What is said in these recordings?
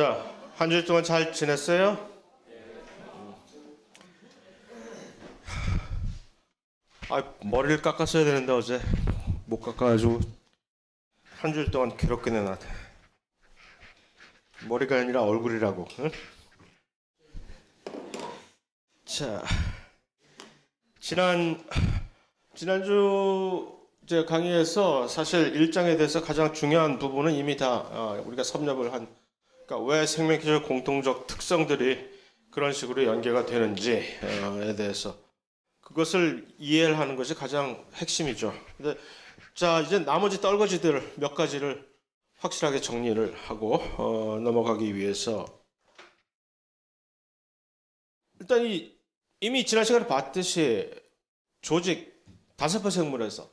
자, 한 주일 동안 잘 지냈어요? 머리를 깎았어야 되는데 어제 못 깎아가지고 한 주일 동안 괴롭게 내놨네. 머리가 아니라 얼굴이라고. 응? 자, 지난주 이제 강의에서 사실 일장에 대해서 가장 중요한 부분은 이미 다 우리가 섭렵을 한, 그러니까 왜 생명체적 공통적 특성들이 그런 식으로 연계가 되는지에 대해서 그것을 이해를 하는 것이 가장 핵심이죠. 근데 자, 이제 나머지 떨거지들 몇 가지를 확실하게 정리를 하고 넘어가기 위해서 일단 이미 지난 시간에 봤듯이 조직 다세포 생물에서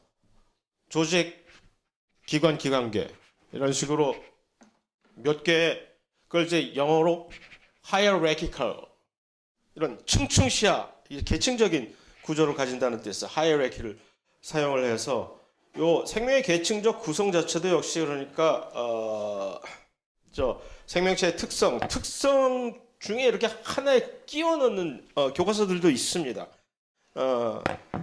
조직, 기관, 기관계 이런 식으로 몇 개의 그걸 이제 영어로 hierarchical 이런 층층시야 계층적인 구조를 가진다는 뜻에서 hierarchy를 사용을 해서 요 생명의 계층적 구성 자체도 역시 그러니까 생명체의 특성 중에 이렇게 하나에 끼워 넣는 교과서들도 있습니다.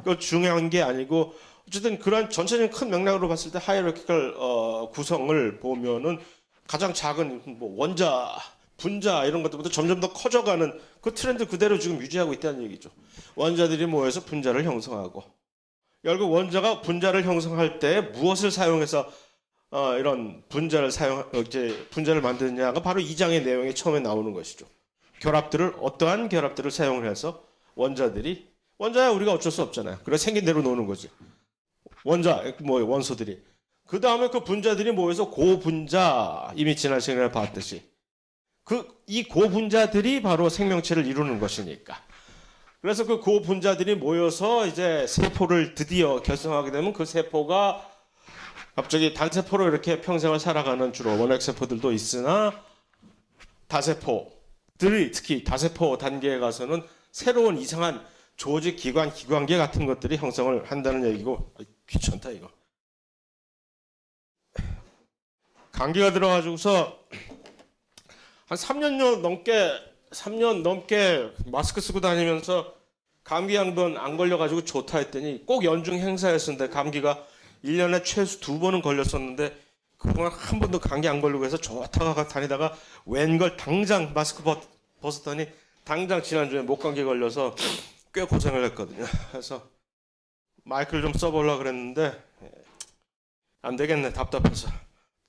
그 중요한 게 아니고 어쨌든 그런 전체적인 큰 맥락으로 봤을 때 하이어라키컬 구성을 보면은 가장 작은 뭐 원자, 분자 이런 것들부터 점점 더 커져가는 그 트렌드 그대로 지금 유지하고 있다는 얘기죠. 원자들이 모여서 분자를 형성하고 결국 원자가 분자를 형성할 때 무엇을 사용해서 이런 분자를 만드느냐가 바로 이 장의 내용에 처음에 나오는 것이죠. 어떠한 결합들을 사용을 해서 원자야 우리가 어쩔 수 없잖아요. 그래 생긴 대로 노는 거지. 원소들이. 그 다음에 그 분자들이 모여서 고분자, 이미 지난 시간에 봤듯이. 이 고분자들이 바로 생명체를 이루는 것이니까. 그래서 그 고분자들이 모여서 이제 세포를 드디어 결성하게 되면 그 세포가 갑자기 단세포로 이렇게 평생을 살아가는 주로 원핵세포들도 있으나 다세포들이 특히 다세포 단계에 가서는 새로운 이상한 조직, 기관, 기관계 같은 것들이 형성을 한다는 얘기고. 귀찮다 이거. 감기가 들어가지고서 한 3년 넘게 마스크 쓰고 다니면서 감기 한 번 안 걸려가지고 좋다 했더니 꼭 연중 행사였었는데 감기가 1년에 최소 2번은 걸렸었는데 그동안 한 번도 감기 안 걸리고 해서 좋다가 다니다가 웬걸 당장 마스크 벗었더니 당장 지난주에 목감기 걸려서 꽤 고생을 했거든요. 그래서 마이크를 좀 써보려고 그랬는데 안 되겠네. 답답해서.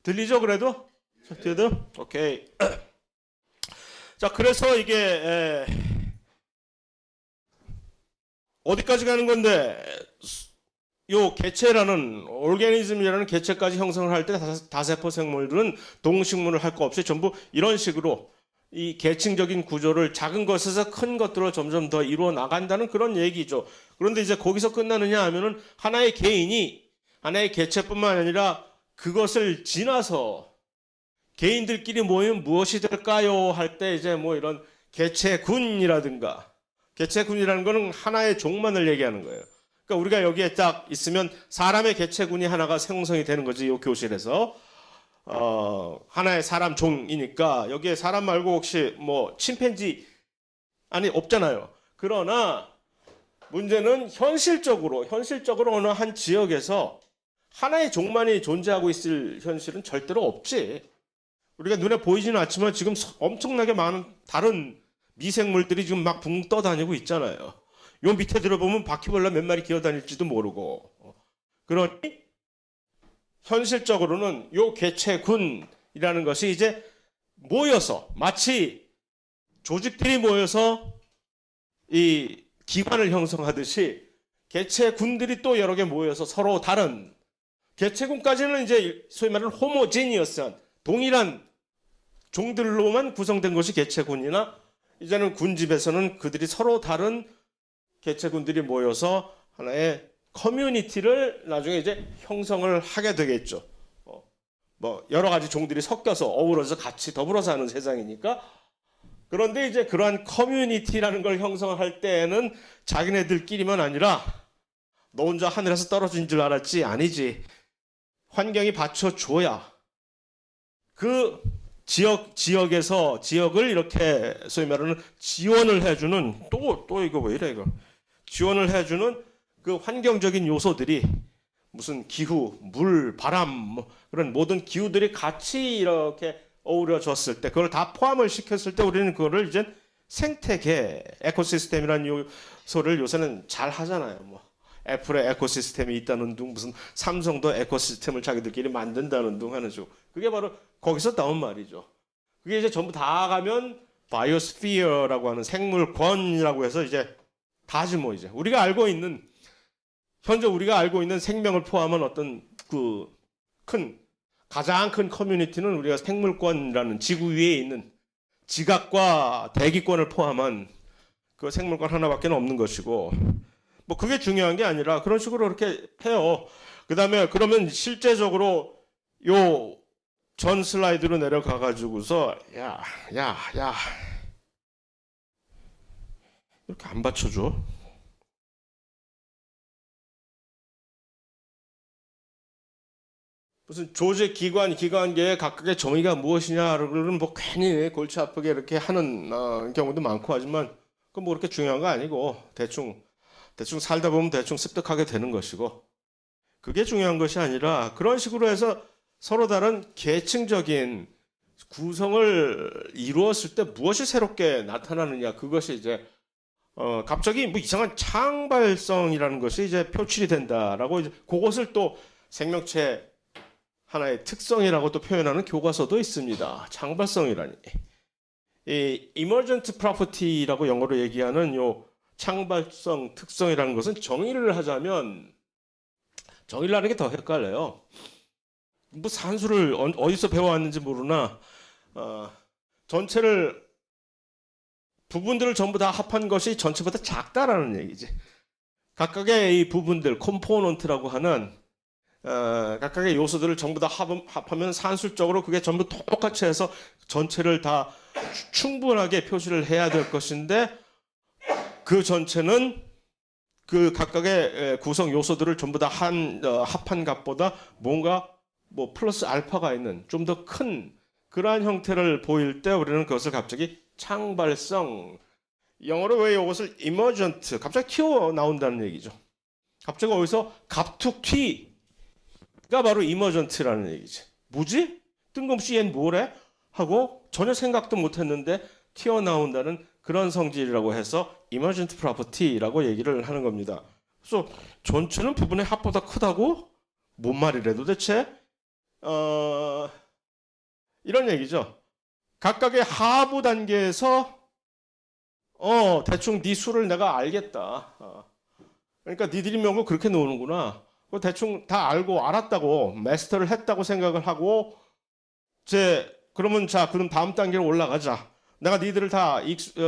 들리죠 그래도? 뒤에도? 오케이. 자, 그래서 이게 어디까지 가는 건데 요 개체라는 오르가니즘이라는 개체까지 형성을 할 때 다세포 생물들은 동식물을 할 거 없이 전부 이런 식으로 이 계층적인 구조를 작은 것에서 큰 것들로 점점 더 이루어 나간다는 그런 얘기죠. 그런데 이제 거기서 끝나느냐 하면은 하나의 개체뿐만 아니라 그것을 지나서 개인들끼리 모이면 무엇이 될까요? 할 때 이제 뭐 이런 개체군이라든가 개체군이라는 거는 하나의 종만을 얘기하는 거예요. 그러니까 우리가 여기에 딱 있으면 사람의 개체군이 하나가 생성이 되는 거지, 이 교실에서. 하나의 사람 종이니까 여기에 사람 말고 혹시 뭐 침팬지 없잖아요. 그러나 문제는 현실적으로 어느 한 지역에서 하나의 종만이 존재하고 있을 현실은 절대로 없지. 우리가 눈에 보이지는 않지만 지금 엄청나게 많은 다른 미생물들이 지금 막 붕 떠다니고 있잖아요. 요 밑에 들어보면 바퀴벌레 몇 마리 기어다닐지도 모르고. 그러니 현실적으로는 요 개체군이라는 것이 이제 모여서 마치 조직들이 모여서 이 기관을 형성하듯이 개체군들이 또 여러 개 모여서 서로 다른 개체군까지는 이제 소위 말하는 호모제니어스한 동일한 종들로만 구성된 것이 개체군이나 이제는 군집에서는 그들이 서로 다른 개체군들이 모여서 하나의 커뮤니티를 나중에 이제 형성을 하게 되겠죠. 뭐 여러 가지 종들이 섞여서 어우러져 같이 더불어 사는 세상이니까. 그런데 이제 그러한 커뮤니티라는 걸 형성할 때에는 자기네들끼리만 아니라 너 혼자 하늘에서 떨어진 줄 알았지? 아니지. 환경이 받쳐줘야 그 지역에서 지역을 이렇게 소위 말하는 지원을 해주는 또 이거 왜 이래 이거 지원을 해주는 그 환경적인 요소들이 무슨 기후, 물, 바람 뭐 그런 모든 기후들이 같이 이렇게 어우러졌을 때 그걸 다 포함을 시켰을 때 우리는 그거를 이제 생태계 에코시스템이라는 요소를 요새는 잘 하잖아요. 뭐 애플의 에코시스템이 있다는 둥 무슨 삼성도 에코시스템을 자기들끼리 만든다는 둥 하는 중 그게 바로 거기서 나온 말이죠. 그게 이제 전부 다 가면 바이오스피어라고 하는 생물권이라고 해서 이제 다지 뭐 이제 현재 우리가 알고 있는 생명을 포함한 어떤 그 가장 큰 커뮤니티는 우리가 생물권이라는 지구 위에 있는 지각과 대기권을 포함한 그 생물권 하나밖에 없는 것이고 뭐 그게 중요한 게 아니라 그런 식으로 이렇게 해요. 그다음에 그러면 실제적으로 요 전 슬라이드로 내려가 가지고서 야 이렇게 안 받쳐줘. 무슨 조직 기관계의 각각의 정의가 무엇이냐를 뭐 괜히 골치 아프게 이렇게 하는 경우도 많고 하지만 그건 뭐 그렇게 중요한 거 아니고 대충 살다 보면 대충 습득하게 되는 것이고 그게 중요한 것이 아니라 그런 식으로 해서 서로 다른 계층적인 구성을 이루었을 때 무엇이 새롭게 나타나느냐 그것이 이제 갑자기 뭐 이상한 창발성이라는 것이 이제 표출이 된다라고 이제 그것을 또 생명체 하나의 특성이라고 또 표현하는 교과서도 있습니다. 창발성이라니. 이 emergent property라고 영어로 얘기하는 요 창발성 특성이라는 것은 정의를 하자면 정의를 하는 게 더 헷갈려요. 뭐 산수를 어디서 배워왔는지 모르나 부분들을 전부 다 합한 것이 전체보다 작다라는 얘기지. 각각의 이 부분들 컴포넌트라고 하는 각각의 요소들을 전부 다 합하면 산술적으로 그게 전부 똑같이 해서 전체를 다 충분하게 표시를 해야 될 것인데 그 전체는 그 각각의 구성 요소들을 전부 다 합한 값보다 뭔가 뭐 플러스 알파가 있는 좀 더 큰 그러한 형태를 보일 때 우리는 그것을 갑자기 창발성 영어로 왜 이것을 emergent 갑자기 튀어나온다는 얘기죠. 갑자기 어디서 갑툭 튀가 바로 emergent라는 얘기지. 뭐지? 뜬금없이 얜 뭐래? 하고 전혀 생각도 못했는데 튀어나온다는 그런 성질이라고 해서 emergent property라고 얘기를 하는 겁니다. 그래서 전체는 부분의 합보다 크다고? 뭔 말이래 도대체? 이런 얘기죠. 각각의 하부 단계에서 대충 네 수를 내가 알겠다. 그러니까 니들이 명을 그렇게 노는구나. 대충 다 알았다고 마스터를 했다고 생각을 하고 그러면 그럼 다음 단계로 올라가자. 내가 니들을 다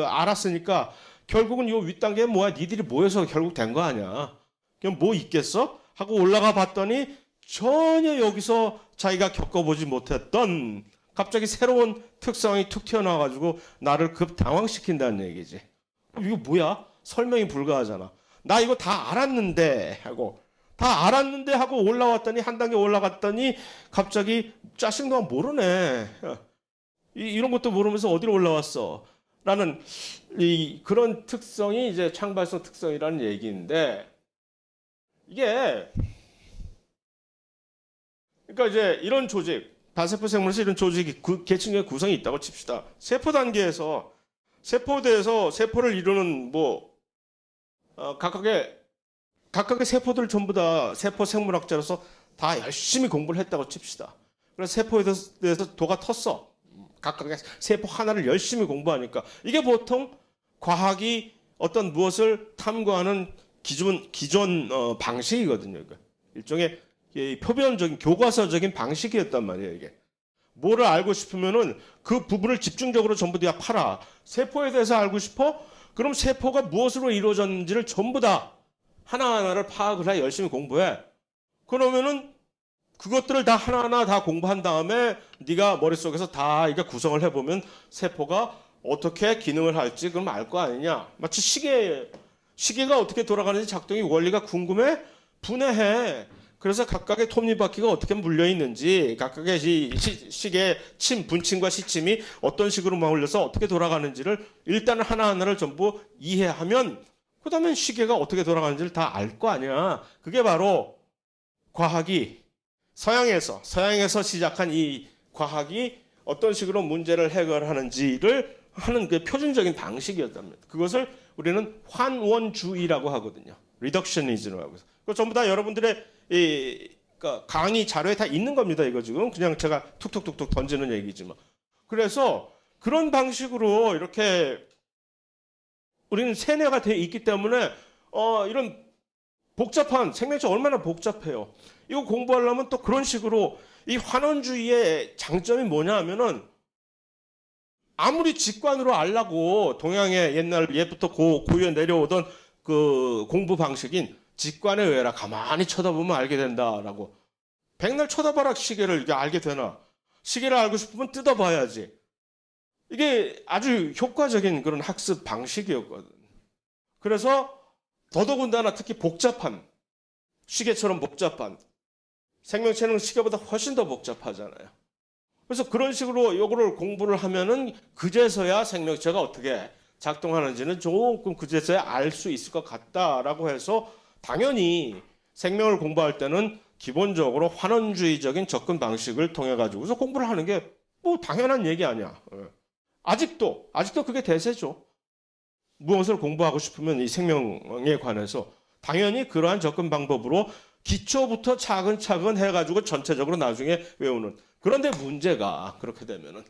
알았으니까 결국은 이 윗단계에 뭐야? 니들이 모여서 결국 된 거 아니야. 그럼 뭐 있겠어? 하고 올라가 봤더니 전혀 여기서 자기가 겪어보지 못했던 갑자기 새로운 특성이 툭 튀어나와가지고 나를 급 당황시킨다는 얘기지. 이거 뭐야? 설명이 불가하잖아. 나 이거 다 알았는데 하고 올라왔더니 한 단계 올라갔더니 갑자기 짜증나 모르네. 이런 것도 모르면서 어디로 올라왔어? 라는 그런 특성이 이제 창발성 특성이라는 얘기인데 이게 그러니까 이제 이런 조직 다세포 생물에서 이런 조직이 계층의 구성이 있다고 칩시다. 세포 단계에서 세포를 이루는 뭐 각각의 세포들 전부 다 세포 생물학자로서 다 열심히 공부를 했다고 칩시다. 그래서 세포에 대해서 도가 텄어. 각각의 세포 하나를 열심히 공부하니까 이게 보통 과학이 어떤 무엇을 탐구하는 기존 방식이거든요. 그러니까 일종의 표면적인 교과서적인 방식이었단 말이에요. 이게 뭐를 알고 싶으면은 그 부분을 집중적으로 전부 다 팔아. 세포에 대해서 알고 싶어? 그럼 세포가 무엇으로 이루어졌는지를 전부 다 하나하나를 파악을 해 열심히 공부해. 그러면은 그것들을 다 하나하나 다 공부한 다음에 네가 머릿속에서 다 이게 구성을 해보면 세포가 어떻게 기능을 할지 그럼 알 거 아니냐. 마치 시계가 어떻게 돌아가는지 작동이 원리가 궁금해? 분해해. 그래서 각각의 톱니바퀴가 어떻게 물려 있는지, 각각의 시계의 분침과 시침이 어떤 식으로 맞물려서 어떻게 돌아가는지를 일단 하나하나를 전부 이해하면 그다음에 시계가 어떻게 돌아가는지를 다 알 거 아니야. 그게 바로 과학이 서양에서 시작한 이 과학이 어떤 식으로 문제를 해결하는지를 하는 그 표준적인 방식이었답니다. 그것을 우리는 환원주의라고 하거든요. 리덕셔니즘이라고 해서. 그 전부 다 여러분들의 그러니까 강의 자료에 다 있는 겁니다. 이거 지금 그냥 제가 툭툭툭툭 던지는 얘기지만. 그래서 그런 방식으로 이렇게 우리는 세뇌가 돼 있기 때문에 이런 복잡한 생명체 얼마나 복잡해요. 이거 공부하려면 또 그런 식으로 이 환원주의의 장점이 뭐냐 하면은 아무리 직관으로 알라고 동양의 옛날 옛부터 고유에 내려오던 그 공부 방식인 직관에 의해라 가만히 쳐다보면 알게 된다라고. 백날 쳐다봐라 시계를 이게 알게 되나. 시계를 알고 싶으면 뜯어봐야지. 이게 아주 효과적인 그런 학습 방식이었거든. 그래서 더더군다나 특히 복잡한 시계처럼 복잡한 생명체는 시계보다 훨씬 더 복잡하잖아요. 그래서 그런 식으로 요거를 공부를 하면은 그제서야 생명체가 어떻게 작동하는지는 조금 그제서야 알 수 있을 것 같다라고 해서 당연히 생명을 공부할 때는 기본적으로 환원주의적인 접근 방식을 통해 가지고서 공부를 하는 게 뭐 당연한 얘기 아니야. 아직도 그게 대세죠. 무엇을 공부하고 싶으면 이 생명에 관해서 당연히 그러한 접근 방법으로 기초부터 차근차근 해가지고 전체적으로 나중에 외우는. 그런데 문제가 그렇게 되면은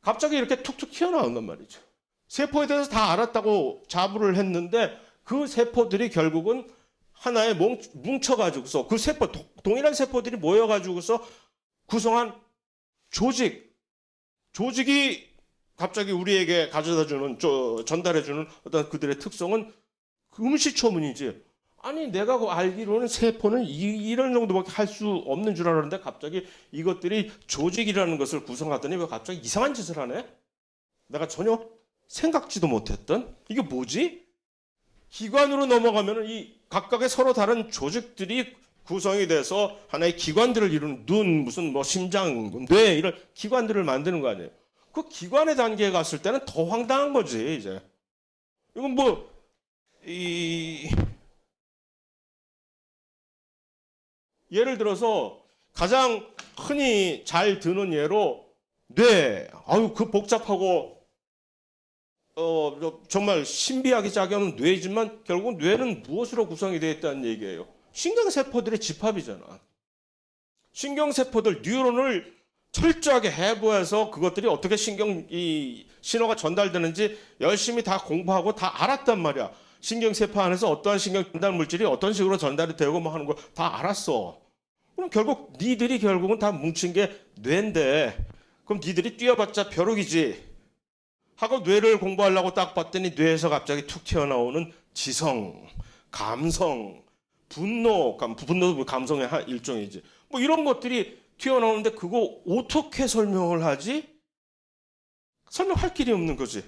갑자기 이렇게 툭툭 튀어나온단 말이죠. 세포에 대해서 다 알았다고 자부를 했는데 그 세포들이 결국은 하나에 뭉쳐가지고서 그 세포, 동일한 세포들이 모여가지고서 구성한 조직이 갑자기 우리에게 가져다주는, 전달해주는 어떤 그들의 특성은 금시초문이지. 아니, 내가 알기로는 세포는 이런 정도밖에 할 수 없는 줄 알았는데 갑자기 이것들이 조직이라는 것을 구성하더니 왜 갑자기 이상한 짓을 하네? 내가 전혀 생각지도 못했던? 이게 뭐지? 기관으로 넘어가면은 이 각각의 서로 다른 조직들이 구성이 돼서 하나의 기관들을 이루는 눈, 무슨 뭐 심장, 뇌 이런 기관들을 만드는 거 아니에요? 그 기관의 단계에 갔을 때는 더 황당한 거지, 이제. 이건 예를 들어서 가장 흔히 잘 드는 예로 뇌, 그 복잡하고 정말 신비하게 작용하는 뇌지만 결국 뇌는 무엇으로 구성이 되어 있다는 얘기예요. 신경세포들의 집합이잖아. 신경세포들, 뉴런을 철저하게 해부해서 그것들이 어떻게 신호가 전달되는지 열심히 다 공부하고 다 알았단 말이야. 신경세포 안에서 어떠한 신경 전달 물질이 어떤 식으로 전달이 되고 뭐 하는 거 다 알았어. 그럼 결국 니들이 결국은 다 뭉친 게 뇌인데 그럼 니들이 뛰어봤자 벼룩이지 하고 뇌를 공부하려고 딱 봤더니 뇌에서 갑자기 툭 튀어나오는 지성, 감성, 분노도 감성의 일종이지. 뭐 이런 것들이 튀어나오는데 그거 어떻게 설명을 하지? 설명할 길이 없는 거지.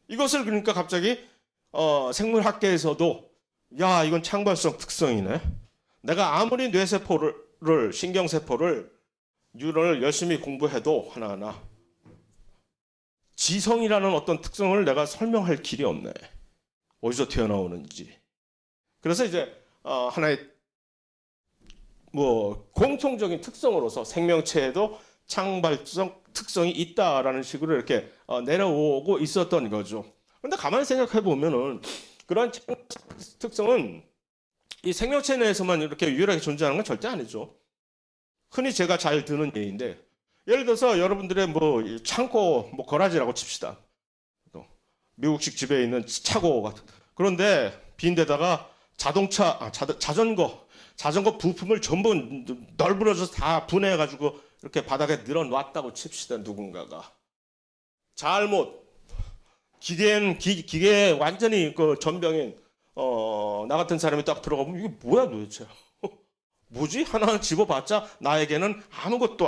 이것을 그러니까 갑자기 생물학계에서도 야 이건 창발성 특성이네. 내가 아무리 뇌세포를 신경세포를 뉴런을 열심히 공부해도 하나하나 지성이라는 어떤 특성을 내가 설명할 길이 없네. 어디서 튀어나오는지. 그래서 이제 하나의 공통적인 특성으로서 생명체에도 창발성 특성이 있다라는 식으로 이렇게 내려오고 있었던 거죠. 그런데 가만히 생각해 보면은 그러한 특성은 이 생명체 내에서만 이렇게 유일하게 존재하는 건 절대 아니죠. 흔히 제가 잘 드는 예인데 예를 들어서 여러분들의 창고 거라지라고 칩시다. 미국식 집에 있는 차고 같은. 그런데 빈 데다가 자전거 부품을 전부 널브러져서 다 분해해가지고 이렇게 바닥에 늘어놨다고 칩시다. 누군가가 잘못 기계에 완전히 그 전병인 나 같은 사람이 딱 들어가보면 이게 뭐야 도대체? 뭐지? 하나하나 집어봤자 나에게는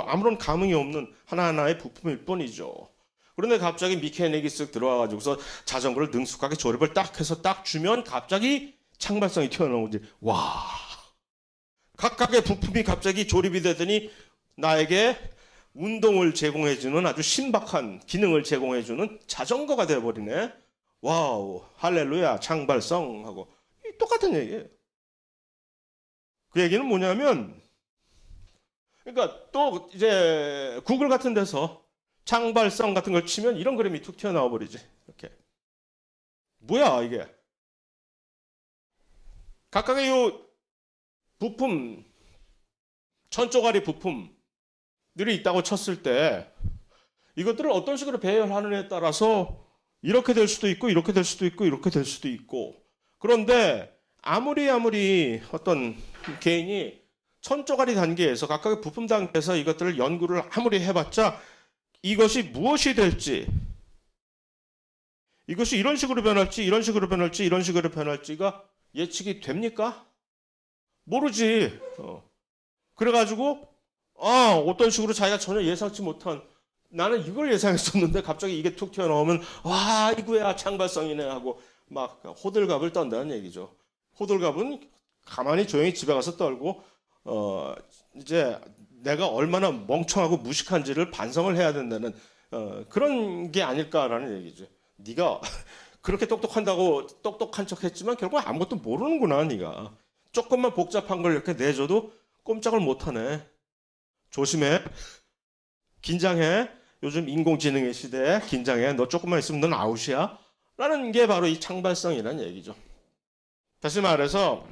아무런 감흥이 없는 하나하나의 부품일 뿐이죠. 그런데 갑자기 미케닉이 쓱 들어와가지고서 자전거를 능숙하게 조립을 딱 해서 딱 주면 갑자기 창발성이 튀어나오지. 와, 각각의 부품이 갑자기 조립이 되더니 나에게 운동을 제공해주는 아주 신박한 기능을 제공해주는 자전거가 되어버리네. 와우, 할렐루야, 창발성하고 똑같은 얘기예요. 그 얘기는 뭐냐면, 그러니까 또 이제 구글 같은 데서 창발성 같은 걸 치면 이런 그림이 툭 튀어나와 버리지. 이렇게. 뭐야 이게? 각각의 요 부품, 천조가리 부품들이 있다고 쳤을 때 이것들을 어떤 식으로 배열하느냐에 따라서 이렇게 될 수도 있고 이렇게 될 수도 있고 이렇게 될 수도 있고, 그런데 아무리 어떤 개인이 천조가리 단계에서 각각의 부품 단계에서 이것들을 연구를 아무리 해봤자 이것이 무엇이 될지, 이것이 이런 식으로 변할지 이런 식으로 변할지 이런 식으로 변할지가 예측이 됩니까? 모르지. 그래가지고 어떤 식으로 자기가 전혀 예상치 못한, 나는 이걸 예상했었는데 갑자기 이게 툭 튀어나오면 와 이거야 창발성이네 하고 막 호들갑을 떤다는 얘기죠. 호들갑은 가만히 조용히 집에 가서 떨고 이제 내가 얼마나 멍청하고 무식한지를 반성을 해야 된다는 그런 게 아닐까라는 얘기죠. 네가 그렇게 똑똑한다고 똑똑한 척했지만 결국 아무것도 모르는구나. 네가 조금만 복잡한 걸 이렇게 내줘도 꼼짝을 못하네. 조심해. 긴장해. 요즘 인공지능의 시대에 긴장해. 너 조금만 있으면 넌 아웃이야. 라는 게 바로 이 창발성이라는 얘기죠. 다시 말해서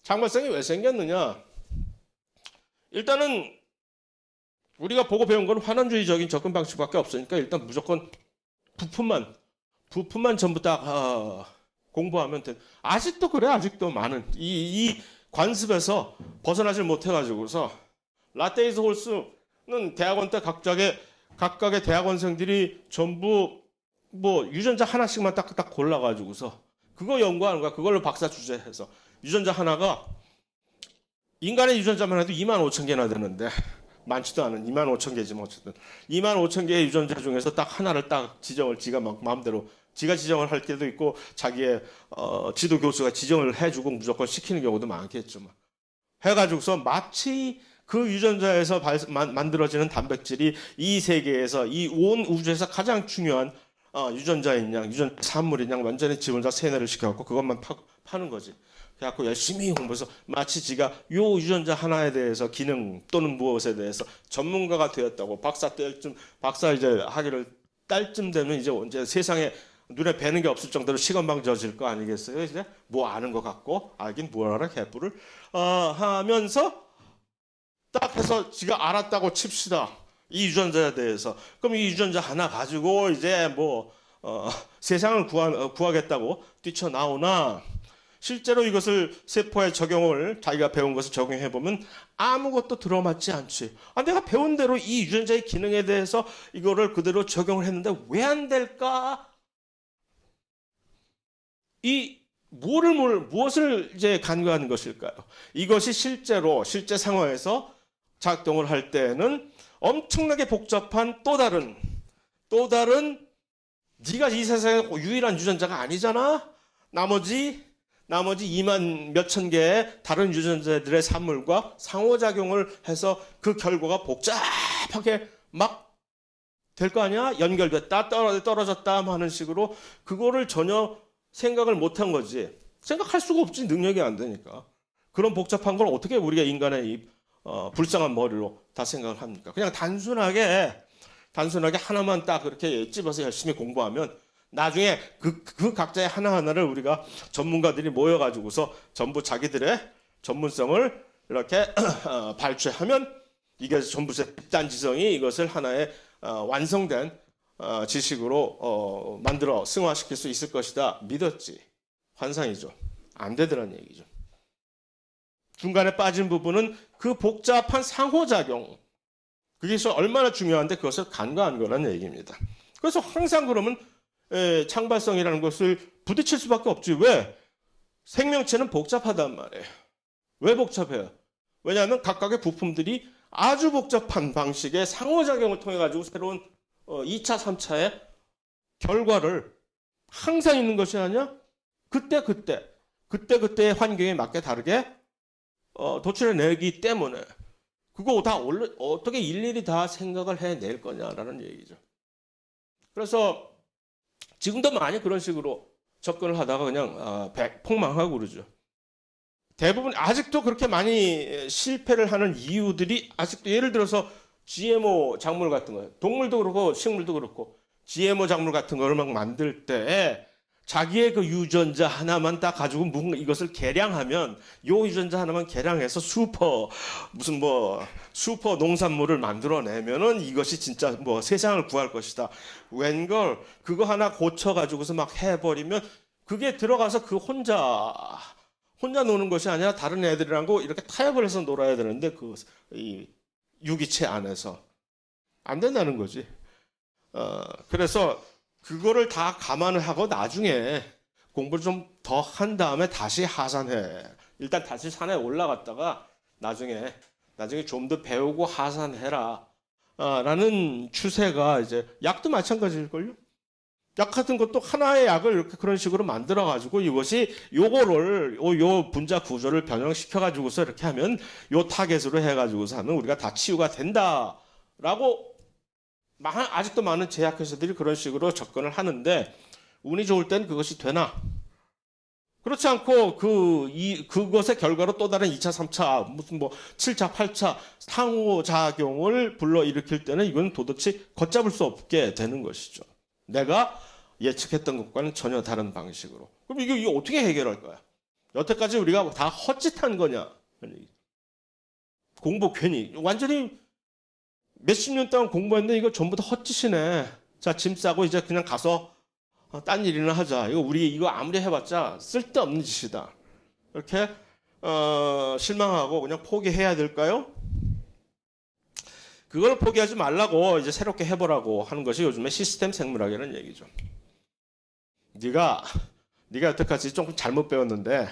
창발성이 왜 생겼느냐? 일단은 우리가 보고 배운 건 환원주의적인 접근 방식밖에 없으니까 일단 무조건 부품만 전부 다 공부하면 돼. 아직도 그래. 아직도 많은 이 관습에서 벗어나질 못해가지고서 라테이스 홀스는 대학원 때 각각의 대학원생들이 전부 뭐 유전자 하나씩만 딱딱 골라가지고서 그거 연구하는 거야. 그걸로 박사 주제해서 유전자 하나가 인간의 유전자만 해도 25,000개나 되는데 많지도 않은 25,000개지만 어쨌든 25,000개의 유전자 중에서 딱 하나를 딱 지정을 지가 막 마음대로 지가 지정을 할 때도 있고 자기의 지도 교수가 지정을 해주고 무조건 시키는 경우도 많겠죠. 해가지고서 마치 그 유전자에서 만들어지는 단백질이 이 세계에서 이 온 우주에서 가장 중요한 유전자인 양, 유전 산물인 양 완전히 지 혼자 세뇌를 시켜갖고 그것만 파는 거지. 그래갖고 열심히 공부해서 마치 지가 요 유전자 하나에 대해서 기능 또는 무엇에 대해서 전문가가 되었다고 박사 이제 하기를 딸쯤 되면 이제 언제 세상에 눈에 뵈는 게 없을 정도로 시건방 져질 거 아니겠어요? 이제 뭐 아는 것 같고 알긴 뭘 알아 개뿔을 하면서 딱 해서 지가 알았다고 칩시다. 이 유전자에 대해서. 그럼 이 유전자 하나 가지고 이제 뭐 세상을 구하겠다고 뛰쳐나오나 실제로 이것을 세포에 적용을 자기가 배운 것을 적용해 보면 아무것도 들어맞지 않지. 내가 배운 대로 이 유전자의 기능에 대해서 이거를 그대로 적용을 했는데 왜 안 될까? 무엇을 이제 간과하는 것일까요? 이것이 실제 상황에서 작동을 할 때는 엄청나게 복잡한 또 다른 네가 이 세상의 유일한 유전자가 아니잖아. 나머지 2만 몇천 개의 다른 유전자들의 산물과 상호작용을 해서 그 결과가 복잡하게 막 될 거 아니야? 연결됐다, 떨어졌다 하는 식으로 그거를 전혀 생각을 못한 거지. 생각할 수가 없지. 능력이 안 되니까. 그런 복잡한 걸 어떻게 우리가 인간의 불쌍한 머리로 다 생각을 합니까? 그냥 단순하게 하나만 딱 그렇게 찝어서 열심히 공부하면 나중에 그 각자의 하나하나를 우리가 전문가들이 모여가지고서 전부 자기들의 전문성을 이렇게 발췌하면 이게 전부 집단지성이 이것을 하나의 완성된 지식으로 만들어 승화시킬 수 있을 것이다 믿었지. 환상이죠. 안 되더란 얘기죠. 중간에 빠진 부분은 그 복잡한 상호작용, 그게 얼마나 중요한데 그것을 간과한 거라는 얘기입니다. 그래서 항상 그러면 창발성이라는 것을 부딪힐 수밖에 없지. 왜? 생명체는 복잡하단 말이에요. 왜 복잡해요? 왜냐하면 각각의 부품들이 아주 복잡한 방식의 상호작용을 통해 가지고 새로운 2차, 3차의 결과를 항상 있는 것이 아니야? 그때그때의 환경에 맞게 다르게 도출해내기 때문에 그거 다 어떻게 일일이 다 생각을 해낼 거냐라는 얘기죠. 그래서 지금도 많이 그런 식으로 접근을 하다가 그냥 폭망하고 그러죠. 대부분 아직도 그렇게 많이 실패를 하는 이유들이 아직도 예를 들어서 GMO 작물 같은 거예요. 동물도 그렇고 식물도 그렇고 GMO 작물 같은 거를 막 만들 때 자기의 그 유전자 하나만 딱 가지고 뭔가 이것을 개량하면 요 유전자 하나만 개량해서 무슨 슈퍼 농산물을 만들어내면은 이것이 진짜 뭐 세상을 구할 것이다. 웬걸 그거 하나 고쳐 가지고서 막 해버리면 그게 들어가서 그 혼자 노는 것이 아니라 다른 애들이랑도 이렇게 타협을 해서 놀아야 되는데 이 유기체 안에서 안 된다는 거지. 그래서 그거를 다 감안을 하고 나중에 공부를 좀 더 한 다음에 다시 하산해. 일단 다시 산에 올라갔다가 나중에 좀 더 배우고 하산해라. 라는 추세가 이제 약도 마찬가지일걸요. 약 같은 것도 하나의 약을 이렇게 그런 식으로 만들어 가지고 이것이 요거를 요 분자 구조를 변형시켜 가지고서 이렇게 하면 요 타겟으로 해 가지고서 하면 우리가 다 치유가 된다라고 아직도 많은 제약회사들이 그런 식으로 접근을 하는데 운이 좋을 땐 그것이 되나? 그렇지 않고 그것의 결과로 또 다른 2차, 3차, 무슨 7차, 8차 상호작용을 불러일으킬 때는 이건 도대체 걷잡을 수 없게 되는 것이죠. 내가 예측했던 것과는 전혀 다른 방식으로. 그럼 이거 어떻게 해결할 거야? 여태까지 우리가 다 헛짓한 거냐? 공부 괜히 완전히 몇십 년 동안 공부했는데 이거 전부 다 헛짓이네. 자, 짐 싸고 이제 그냥 가서 딴 일이나 하자. 우리 이거 아무리 해봤자 쓸데없는 짓이다. 이렇게 실망하고 그냥 포기해야 될까요? 그걸 포기하지 말라고 이제 새롭게 해보라고 하는 것이 요즘에 시스템 생물학이라는 얘기죠. 네가 여태까지 조금 잘못 배웠는데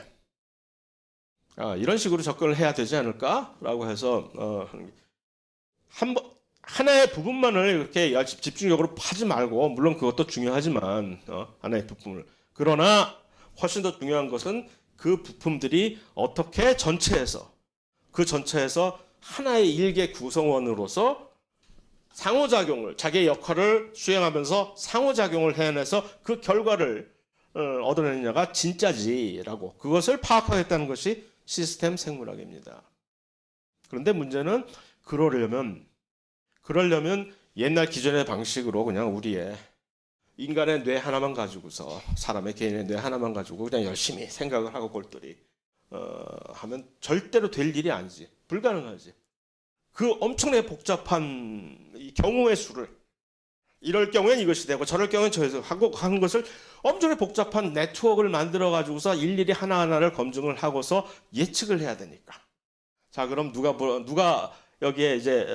이런 식으로 접근을 해야 되지 않을까라고 해서 하나의 부분만을 이렇게 집중적으로 파지 말고 물론 그것도 중요하지만 하나의 부품을 그러나 훨씬 더 중요한 것은 그 부품들이 어떻게 그 전체에서 하나의 일개 구성원으로서 상호작용을 자기의 역할을 수행하면서 상호작용을 해내서 그 결과를 얻어내느냐가 진짜지라고 그것을 파악하겠다는 것이 시스템 생물학입니다. 그런데 문제는 그러려면 옛날 기존의 방식으로 그냥 우리의 인간의 뇌 하나만 가지고서 사람의 개인의 뇌 하나만 가지고 그냥 열심히 생각을 하고 골똘히 하면 절대로 될 일이 아니지. 불가능하지. 그 엄청나게 복잡한 이 경우의 수를 이럴 경우엔 이것이 되고 저럴 경우엔 저에서 하는 것을 엄청나게 복잡한 네트워크를 만들어 가지고서 일일이 하나하나를 검증을 하고서 예측을 해야 되니까. 자, 그럼 누가 여기에 이제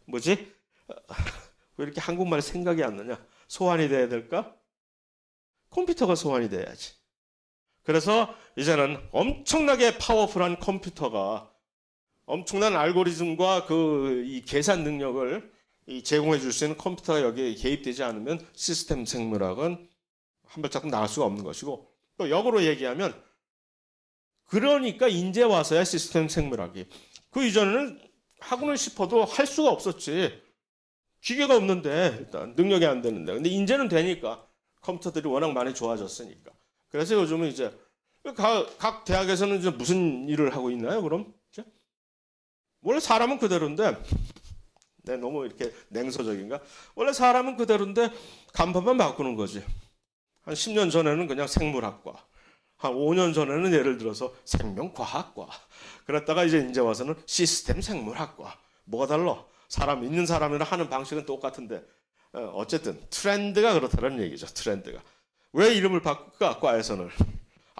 왜 이렇게 한국말이 생각이 안 나냐? 소환이 돼야 될까? 컴퓨터가 소환이 돼야지. 그래서 이제는 엄청나게 파워풀한 컴퓨터가 엄청난 알고리즘과 이 계산 능력을 제공해 줄 수 있는 컴퓨터가 여기에 개입되지 않으면 시스템 생물학은 한 발자국 나갈 수가 없는 것이고 또 역으로 얘기하면 그러니까 이제 와서야 시스템 생물학이 그 이전에는 하고는 싶어도 할 수가 없었지. 기계가 없는데 일단 능력이 안 되는데 근데 이제는 되니까 컴퓨터들이 워낙 많이 좋아졌으니까 그래서 요즘은 이제 각 대학에서는 이제 무슨 일을 하고 있나요? 그럼 원래 사람은 그대로인데 너무 이렇게 냉소적인가? 원래 사람은 그대로인데 간판만 바꾸는 거지. 한 10년 전에는 그냥 생물학과, 한 5년 전에는 예를 들어서 생명과학과, 그랬다가 이제 와서는 시스템 생물학과. 뭐가 달라? 있는 사람이랑 하는 방식은 똑같은데 어쨌든 트렌드가 그렇다는 얘기죠. 트렌드가. 왜 이름을 바꿀까? 과에서는.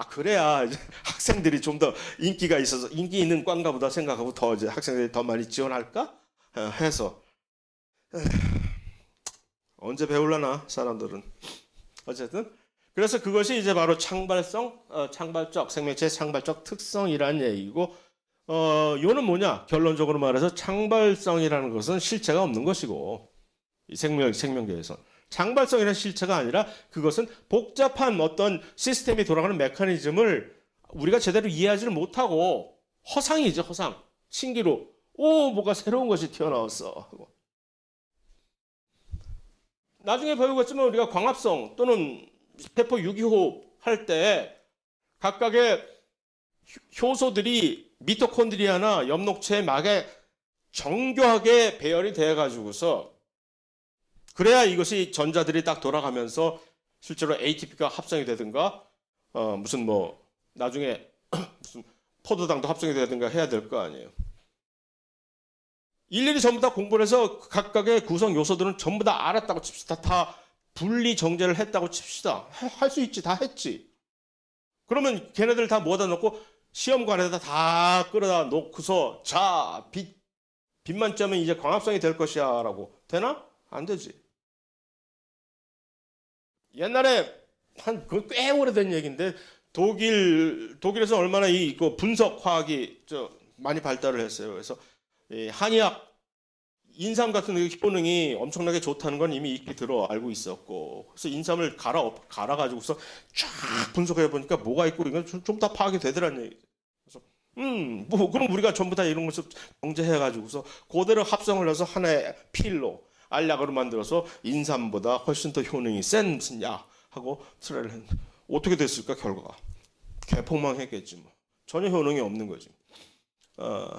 그래야 이제 학생들이 좀 더 인기가 있어서 인기 있는 과인가 보다 생각하고 더 이제 학생들이 더 많이 지원할까? 해서 언제 배울라나 사람들은 어쨌든 그래서 그것이 이제 바로 창발적 생명체의 창발적 특성이라는 얘기고 요는 뭐냐 결론적으로 말해서 창발성이라는 것은 실체가 없는 것이고 이 생명계에서 창발성이라는 실체가 아니라 그것은 복잡한 어떤 시스템이 돌아가는 메커니즘을 우리가 제대로 이해하지를 못하고 허상이죠, 허상. 신기루. 오, 뭐가 새로운 것이 튀어나왔어. 하고. 나중에 배우겠지만 우리가 광합성 또는 세포 유기호흡 할 때 각각의 효소들이 미토콘드리아나 엽록체 막에 정교하게 배열이 되어 가지고서 그래야 이것이 전자들이 딱 돌아가면서 실제로 ATP가 합성이 되든가 무슨 뭐 나중에 무슨 포도당도 합성이 되든가 해야 될 거 아니에요. 일일이 전부 다 공부를 해서 각각의 구성 요소들은 전부 다 알았다고 칩시다. 다 분리 정제를 했다고 칩시다. 할 수 있지, 다 했지. 그러면 걔네들 다 모아다 놓고 시험관에다 다 끌어다 놓고서 자, 빛만 쬐면 이제 광합성이 될 것이야 라고 되나? 안 되지. 옛날에 꽤 오래된 얘기인데 독일에서 얼마나 이 분석 과학이 많이 발달을 했어요. 그래서 한의학 인삼 같은 효능이 엄청나게 좋다는 건 이미 익히 들어 알고 있었고, 그래서 인삼을 갈아가지고서 쫙 분석해 보니까 뭐가 있고 이건 좀 더 파악이 되더라는 얘기죠. 그래서 뭐 그럼 우리가 전부 다 이런 것을 정제해가지고서 그대로 합성을 해서 하나의 필로 알약으로 만들어서 인삼보다 훨씬 더 효능이 센 무슨 약하고 트라이를 했는데 어떻게 됐을까 결과가? 개폭망했겠지 뭐. 전혀 효능이 없는 거지.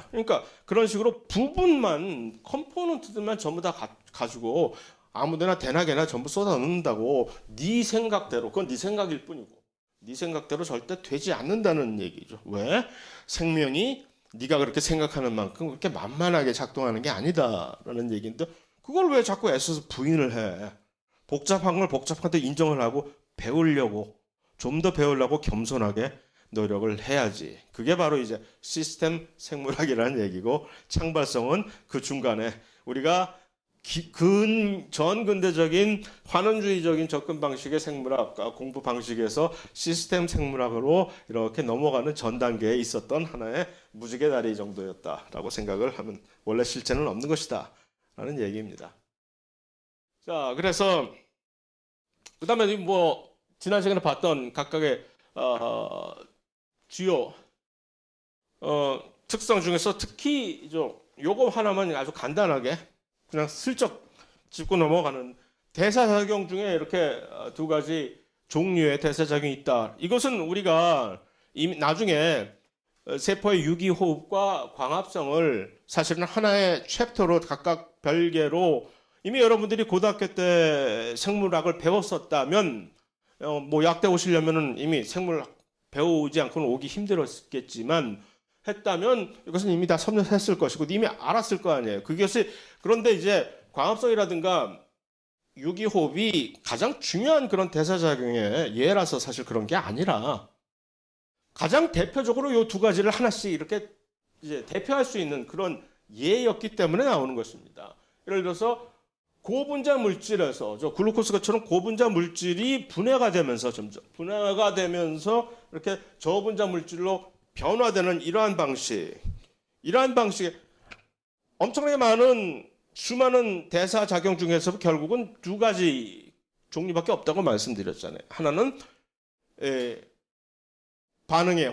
그러니까 그런 식으로 부분만 컴포넌트들만 전부 다 가지고 아무데나 대낮에나 전부 쏟아 넣는다고 네 생각대로 그건 네 생각일 뿐이고 네 생각대로 절대 되지 않는다는 얘기죠. 왜? 생명이 네가 그렇게 생각하는 만큼 그렇게 만만하게 작동하는 게 아니다라는 얘기인데 그걸 왜 자꾸 애써서 부인을 해? 복잡한 걸 복잡한데 인정을 하고 배우려고 좀 더 배우려고 겸손하게 노력을 해야지. 그게 바로 이제 시스템 생물학이라는 얘기고 창발성은 그 중간에 우리가 전근대적인 환원주의적인 접근 방식의 생물학 공부 방식에서 시스템 생물학으로 이렇게 넘어가는 전 단계에 있었던 하나의 무지개 다리 정도였다라고 생각을 하면 원래 실체는 없는 것이다 라는 얘기입니다. 자, 그래서 그다음에 뭐 지난 시간에 봤던 각각의 주요 특성 중에서 특히 요거 하나만 아주 간단하게 그냥 슬쩍 짚고 넘어가는 대사작용 중에 이렇게 두 가지 종류의 대사작용이 있다. 이것은 우리가 이미 나중에 세포의 유기호흡과 광합성을 사실은 하나의 챕터로 각각 별개로 이미 여러분들이 고등학교 때 생물학을 배웠었다면 뭐 약대 오시려면은 이미 생물학 배우지 않고는 오기 힘들었겠지만 했다면 이것은 이미 다 섭렵했을 것이고 이미 알았을 거 아니에요. 그것이 그런데 이제 광합성이라든가 유기호흡이 가장 중요한 그런 대사작용의 예라서 사실 그런 게 아니라 가장 대표적으로 이 두 가지를 하나씩 이렇게 이제 대표할 수 있는 그런 예였기 때문에 나오는 것입니다. 예를 들어서 고분자 물질에서 글루코스처럼 고분자 물질이 분해가 되면서 점점 분해가 되면서 이렇게 저분자 물질로 변화되는 이러한 방식에 엄청나게 많은 수많은 대사작용 중에서 결국은 두 가지 종류밖에 없다고 말씀드렸잖아요. 하나는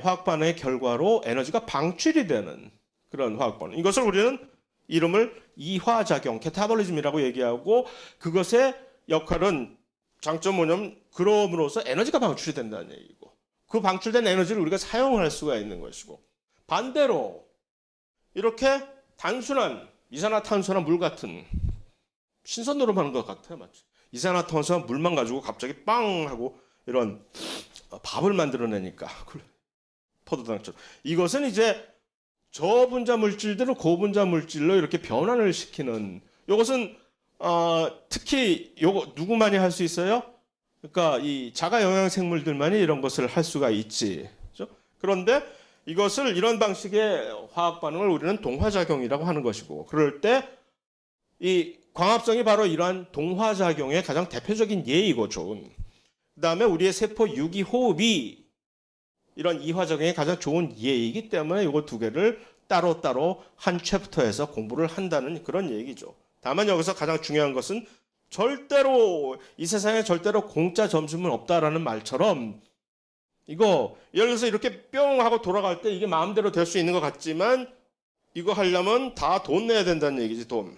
화학 반응의 결과로 에너지가 방출이 되는 그런 화학 반응. 이것을 우리는 이름을 이화작용, 캐타볼리즘이라고 얘기하고 그것의 역할은 장점 뭐냐면 그럼으로써 에너지가 방출이 된다는 얘기고 그 방출된 에너지를 우리가 사용할 수가 있는 것이고 반대로 이렇게 단순한 이산화탄소나 물 같은 신선으로 하는 것 같아요. 맞죠? 이산화탄소와 물만 가지고 갑자기 빵 하고 이런 밥을 만들어내니까 포도당처럼 이것은 이제 저분자 물질들을 고분자 물질로 이렇게 변환을 시키는 이것은 특히 요거 누구만이 할 수 있어요? 그러니까 이 자가 영양 생물들만이 이런 것을 할 수가 있지. 그렇죠? 그런데 이것을 이런 방식의 화학 반응을 우리는 동화작용이라고 하는 것이고 그럴 때 이 광합성이 바로 이러한 동화작용의 가장 대표적인 예이고 좋은 그다음에 우리의 세포 유기호흡이 이런 이화작용의 가장 좋은 예이기 때문에 이거 두 개를 따로따로 한 챕터에서 공부를 한다는 그런 얘기죠. 다만 여기서 가장 중요한 것은 절대로 이 세상에 절대로 공짜 점심은 없다라는 말처럼 이거 예를 들어서 이렇게 뿅 하고 돌아갈 때 이게 마음대로 될 수 있는 것 같지만 이거 하려면 다 돈 내야 된다는 얘기지, 돈.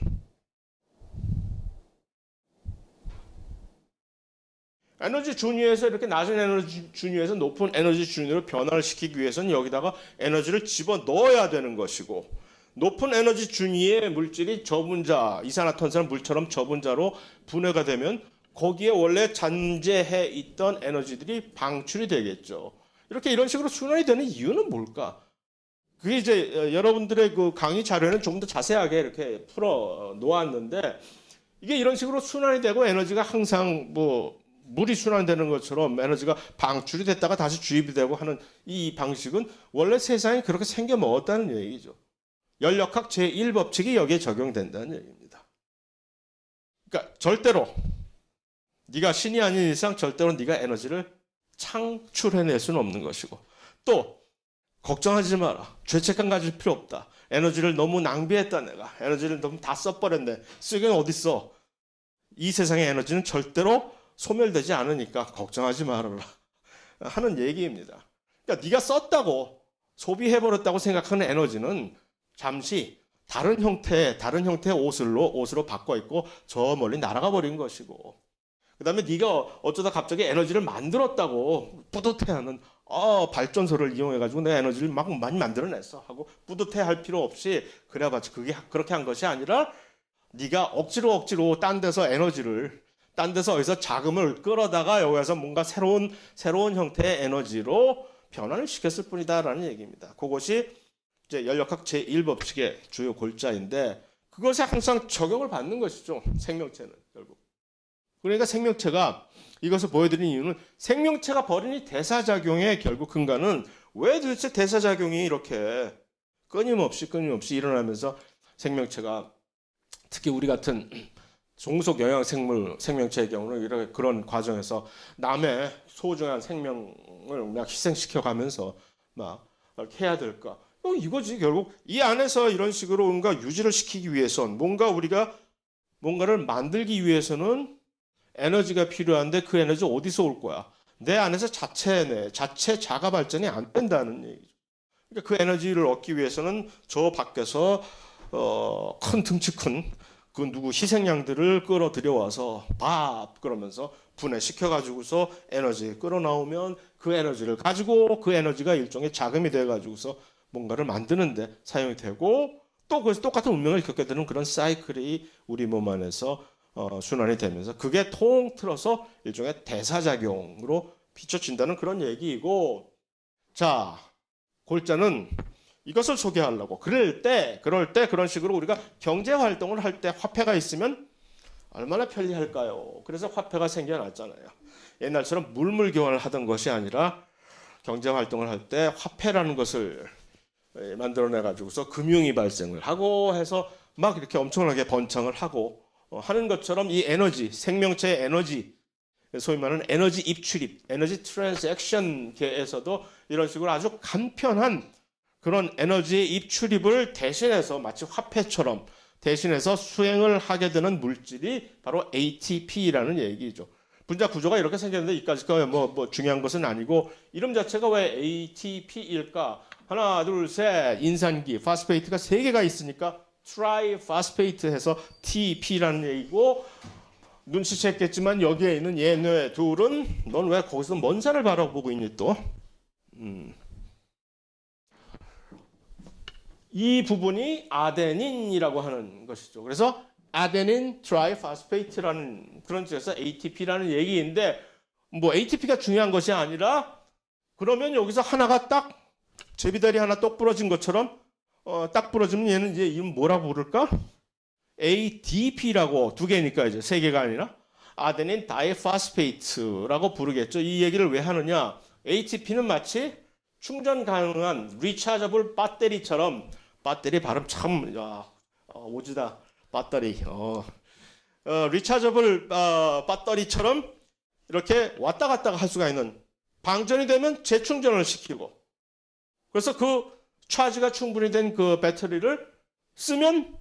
에너지 준위에서 이렇게 낮은 에너지 준위에서 높은 에너지 준위로 변화를 시키기 위해서는 여기다가 에너지를 집어 넣어야 되는 것이고, 높은 에너지 준위의 물질이 저분자, 이산화탄소는 물처럼 저분자로 분해가 되면 거기에 원래 잠재해 있던 에너지들이 방출이 되겠죠. 이렇게 이런 식으로 순환이 되는 이유는 뭘까? 그게 이제 여러분들의 그 강의 자료에는 좀 더 자세하게 이렇게 풀어 놓았는데, 이게 이런 식으로 순환이 되고 에너지가 항상 뭐 물이 순환되는 것처럼 에너지가 방출이 됐다가 다시 주입이 되고 하는 이 방식은 원래 세상에 그렇게 생겨 먹었다는 얘기죠. 연력학 제1법칙이 여기에 적용된다는 얘기입니다. 그러니까 절대로 네가 신이 아닌 이상 절대로 네가 에너지를 창출해낼 수는 없는 것이고, 또 걱정하지 마라. 죄책감 가질 필요 없다. 에너지를 너무 낭비했다 내가. 에너지를 너무 다 써버렸네. 쓰기는 어딨어. 이 세상의 에너지는 절대로 소멸되지 않으니까 걱정하지 말아라 하는 얘기입니다. 그러니까 네가 썼다고 소비해버렸다고 생각하는 에너지는 잠시 다른 형태의 옷으로 바꿔 입고 저 멀리 날아가 버린 것이고, 그 다음에 네가 어쩌다 갑자기 에너지를 만들었다고 뿌듯해하는 발전소를 이용해가지고 내가 에너지를 막 많이 만들어냈어 하고 뿌듯해할 필요 없이, 그래봤자 그게 그렇게 한 것이 아니라 네가 억지로 딴 데서 어디서 자금을 끌어다가 여기서 뭔가 새로운 형태의 에너지로 변화를 시켰을 뿐이다라는 얘기입니다. 그것이 이제 연력학 제1법칙의 주요 골자인데, 그것에 항상 적용을 받는 것이죠. 생명체는 결국. 그러니까 생명체가 이것을 보여드린 이유는 생명체가 벌이는 이 대사작용의 결국 근간은 왜 도대체 대사작용이 이렇게 끊임없이 일어나면서 생명체가, 특히 우리 같은 종속 영양 생명체의 경우는 이렇게 그런 과정에서 남의 소중한 생명을 그냥 희생시켜 가면서 막 이렇게 해야 될까? 이거지. 결국 이 안에서 이런 식으로 뭔가 유지를 시키기 위해선 우리가 뭔가를 만들기 위해서는 에너지가 필요한데 그 에너지 어디서 올 거야? 내 안에서 자체 자가 발전이 안 된다는 얘기죠. 그러니까 그 에너지를 얻기 위해서는 저 밖에서 큰 덩치 큰 그 누구 희생양들을 끌어들여 와서 밥 그러면서 분해시켜 가지고서 에너지 끌어나오면 그 에너지를 가지고 그 에너지가 일종의 자금이 돼 가지고서 뭔가를 만드는데 사용이 되고, 또 그래서 똑같은 운명을 겪게 되는 그런 사이클이 우리 몸 안에서 순환이 되면서 그게 통틀어서 일종의 대사작용으로 비춰진다는 그런 얘기이고, 자, 골자는 이것을 소개하려고 그럴 때 그런 식으로 우리가 경제 활동을 할 때 화폐가 있으면 얼마나 편리할까요? 그래서 화폐가 생겨났잖아요. 옛날처럼 물물 교환을 하던 것이 아니라 경제 활동을 할 때 화폐라는 것을 만들어내 가지고서 금융이 발생을 하고 해서 막 이렇게 엄청나게 번창을 하고 하는 것처럼 이 에너지, 생명체의 에너지, 소위 말하는 에너지 입출입, 에너지 트랜잭션계에서도 이런 식으로 아주 간편한 그런 에너지의 입출입을 대신해서 마치 화폐처럼 대신해서 수행을 하게 되는 물질이 바로 ATP라는 얘기죠. 분자 구조가 이렇게 생겼는데 이까지 뭐 중요한 것은 아니고, 이름 자체가 왜 ATP일까? 하나, 둘, 셋, 인산기, 파스페이트가 3개가 있으니까 트라이파스페이트 해서 TP라는 얘기고, 눈치챘겠지만 여기에 있는 얘네 둘은 넌 왜 거기서 먼 산을 바라보고 있니 또? 이 부분이 아데닌이라고 하는 것이죠. 그래서 아데닌 트라이파스페이트라는 그런 뜻에서 ATP라는 얘기인데, 뭐 ATP가 중요한 것이 아니라 그러면 여기서 하나가 딱 제비다리 하나 똑 부러진 것처럼 딱 부러지면 얘는 이제 이름 뭐라고 부를까? ADP라고 2개니까 이제 3개가 아니라 아데닌 다이파스페이트라고 부르겠죠. 이 얘기를 왜 하느냐? ATP는 마치 충전 가능한 리차저블 배터리처럼, 배터리 발음 참 오지다. 배터리. 리차저블 배터리처럼 이렇게 왔다 갔다 할 수가 있는, 방전이 되면 재충전을 시키고, 그래서 그 차지가 충분히 된 그 배터리를 쓰면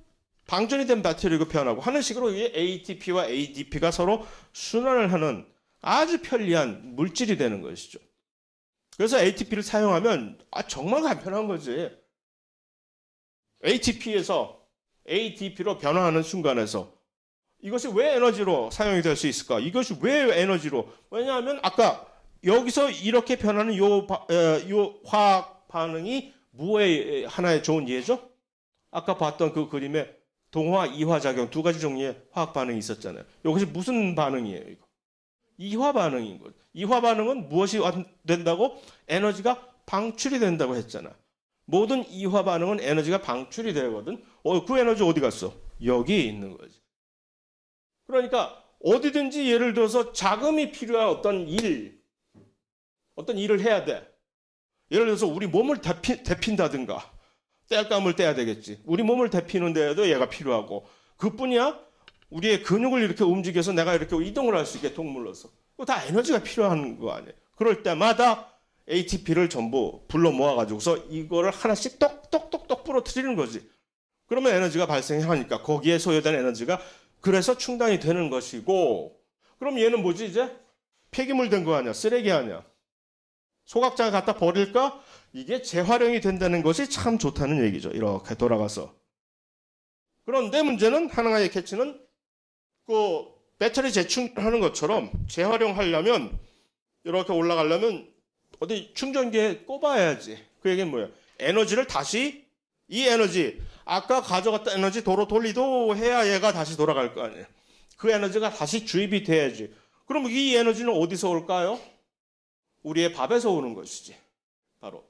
방전이 된 배터리로 변하고 하는 식으로 이 ATP와 ADP가 서로 순환을 하는 아주 편리한 물질이 되는 것이죠. 그래서 ATP를 사용하면 정말 간편한 거지. ATP에서 ADP로 변화하는 순간에서 이것이 왜 에너지로 사용이 될 수 있을까? 이것이 왜 에너지로? 왜냐하면 아까 여기서 이렇게 변하는 요 화학 반응이 뭐의 하나의 좋은 예죠? 아까 봤던 그 그림에 동화 이화작용 두 가지 종류의 화학 반응이 있었잖아요. 이것이 무슨 반응이에요? 이거 이화 반응인 거죠. 이화 반응은 무엇이 된다고? 에너지가 방출이 된다고 했잖아. 모든 이화 반응은 에너지가 방출이 되거든. 그 에너지 어디 갔어? 여기 있는 거지. 그러니까 어디든지 예를 들어서 자금이 필요한 어떤 일을 해야 돼. 예를 들어서 우리 몸을 데핀다든가 땔감을 떼야 되겠지. 우리 몸을 데피는 데에도 얘가 필요하고 그뿐이야. 우리의 근육을 이렇게 움직여서 내가 이렇게 이동을 할 수 있게 동물로서 그거 다 에너지가 필요한 거 아니에요. 그럴 때마다 ATP를 전부 불러 모아가지고서 이거를 하나씩 똑똑똑똑 부러뜨리는 거지. 그러면 에너지가 발생하니까 거기에 소요된 에너지가 그래서 충당이 되는 것이고, 그럼 얘는 뭐지 이제? 폐기물 된 거 아니야? 쓰레기 아니야? 소각장에 갖다 버릴까? 이게 재활용이 된다는 것이 참 좋다는 얘기죠. 이렇게 돌아가서. 그런데 문제는 하나의 캐치는 그 배터리 재충전하는 것처럼 재활용하려면 이렇게 올라가려면 어디 충전기에 꼽아야지. 그 얘기는 뭐예요? 에너지를 다시 이 에너지 아까 가져갔던 에너지 도로 돌리도 해야 얘가 다시 돌아갈 거 아니에요. 그 에너지가 다시 주입이 돼야지. 그럼 이 에너지는 어디서 올까요? 우리의 밥에서 오는 것이지. 바로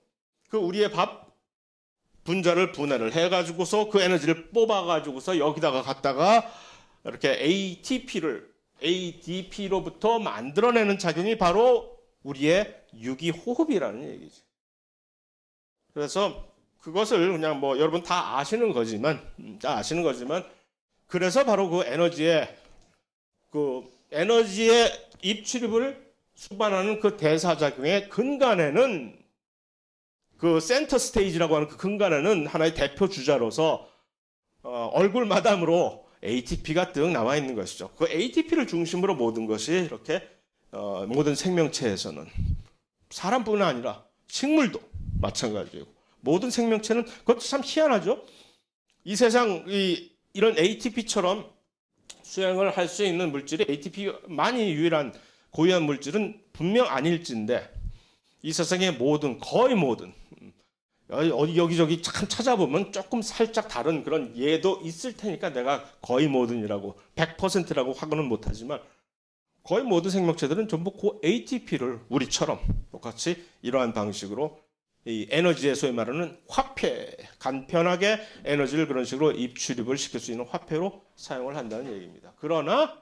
그 우리의 밥 분자를 분해를 해가지고서 그 에너지를 뽑아가지고서 여기다가 갖다가 이렇게 ADP로부터 만들어내는 작용이 바로 우리의 유기호흡이라는 얘기지. 그래서 그것을 그냥 뭐 여러분 다 아시는 거지만, 그래서 바로 그 에너지의 입출입을 수반하는 그 대사작용의 근간에는 그 센터 스테이지라고 하는 그 근간에는 하나의 대표 주자로서 얼굴 마담으로 ATP가 뜩 나와 있는 것이죠. 그 ATP를 중심으로 모든 것이 이렇게 모든 생명체에서는 사람뿐만 아니라 식물도 마찬가지고 모든 생명체는 그것도 참 희한하죠. 이 세상 이런 ATP처럼 수행을 할 수 있는 물질이 ATP만이 유일한 고유한 물질은 분명 아닐진데 이 세상의 거의 모든 여기저기 참 찾아보면 조금 살짝 다른 그런 예도 있을 테니까 내가 거의 모든이라고 100%라고 확언은 못하지만 거의 모든 생명체들은 전부 그 ATP를 우리처럼 똑같이 이러한 방식으로 이 에너지에 소위 말하는 화폐, 간편하게 에너지를 그런 식으로 입출입을 시킬 수 있는 화폐로 사용을 한다는 얘기입니다. 그러나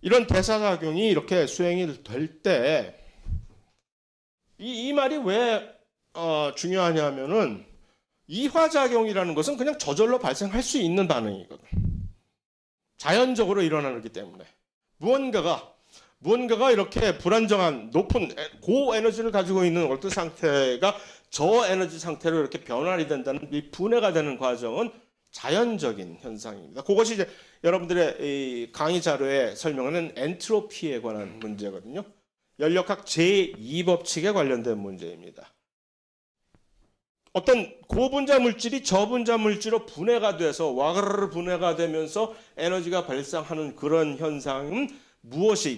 이런 대사작용이 이렇게 수행이 될 때 이 말이 왜 중요하냐면은 이화작용이라는 것은 그냥 저절로 발생할 수 있는 반응이거든. 자연적으로 일어나기 때문에 무언가가 이렇게 불안정한 높은 고에너지를 가지고 있는 어떤 상태가 저에너지 상태로 이렇게 변환이 된다는 이 분해가 되는 과정은 자연적인 현상입니다. 그것이 이제 여러분들의 이 강의 자료에 설명하는 엔트로피에 관한 문제거든요. 연력학 제2법칙에 관련된 문제입니다. 어떤 고분자 물질이 저분자 물질로 분해가 돼서 와그르르 분해가 되면서 에너지가 발생하는 그런 현상은